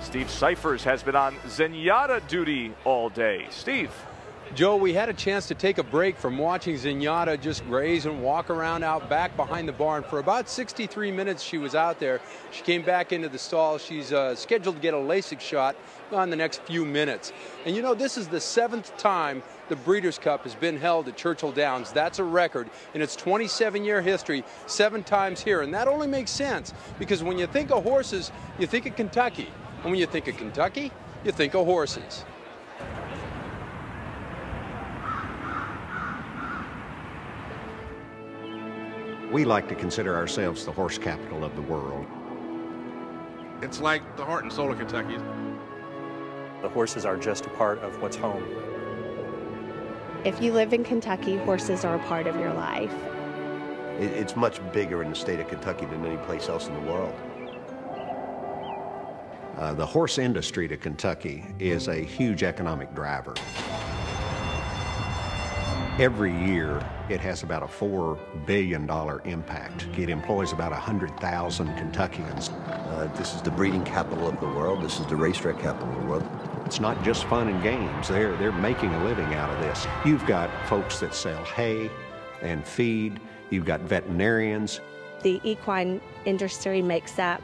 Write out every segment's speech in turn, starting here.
Steve Cyphers has been on Zenyatta duty all day. Steve. Joe, we had a chance to take a break from watching Zenyatta just graze and walk around out back behind the barn. For about 63 minutes she was out there. She came back into the stall. She's scheduled to get a LASIK shot on the next few minutes. And you know, this is the 7th time the Breeders' Cup has been held at Churchill Downs. That's a record in its 27-year history, 7 times here. And that only makes sense because when you think of horses, you think of Kentucky. And when you think of Kentucky, you think of horses. We like to consider ourselves the horse capital of the world. It's like the heart and soul of Kentucky. The horses are just a part of what's home. If you live in Kentucky, horses are a part of your life. It's much bigger in the state of Kentucky than any place else in the world. The horse industry to Kentucky is a huge economic driver. Every year, it has about a $4 billion impact. It employs about 100,000 Kentuckians. This is the breeding capital of the world. This is the racetrack capital of the world. It's not just fun and games. They're making a living out of this. You've got folks that sell hay and feed. You've got veterinarians. The equine industry makes up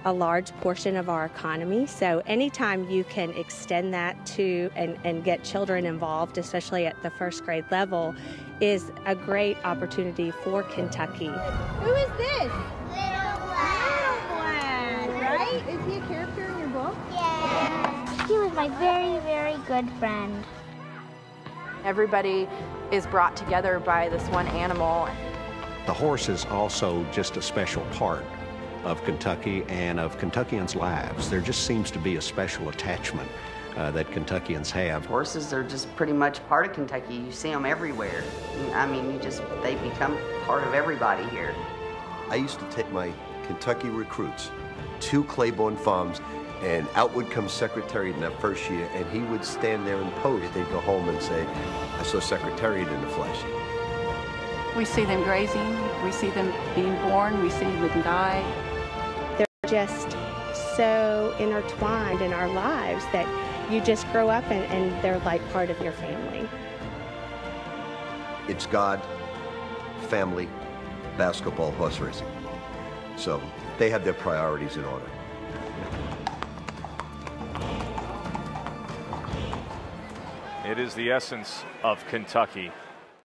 a large portion of our economy, so anytime you can extend that to and get children involved, especially at the first grade level, is a great opportunity for Kentucky. Who is this? Little Black, right? Is he a character in your book? Yeah. He was my very, very good friend. Everybody is brought together by this one animal. The horse is also just a special part of Kentucky and of Kentuckians' lives. There just seems to be a special attachment that Kentuckians have. Horses are just pretty much part of Kentucky. You see them everywhere. I mean, they become part of everybody here. I used to take my Kentucky recruits to Claiborne Farms, and out would come Secretariat in that first year, and he would stand there and pose. They'd go home and say, I saw Secretariat in the flesh. We see them grazing, we see them being born, we see them die. They're just so intertwined in our lives that you just grow up and they're like part of your family. It's God, family, basketball, horse racing. So they have their priorities in order. It is the essence of Kentucky.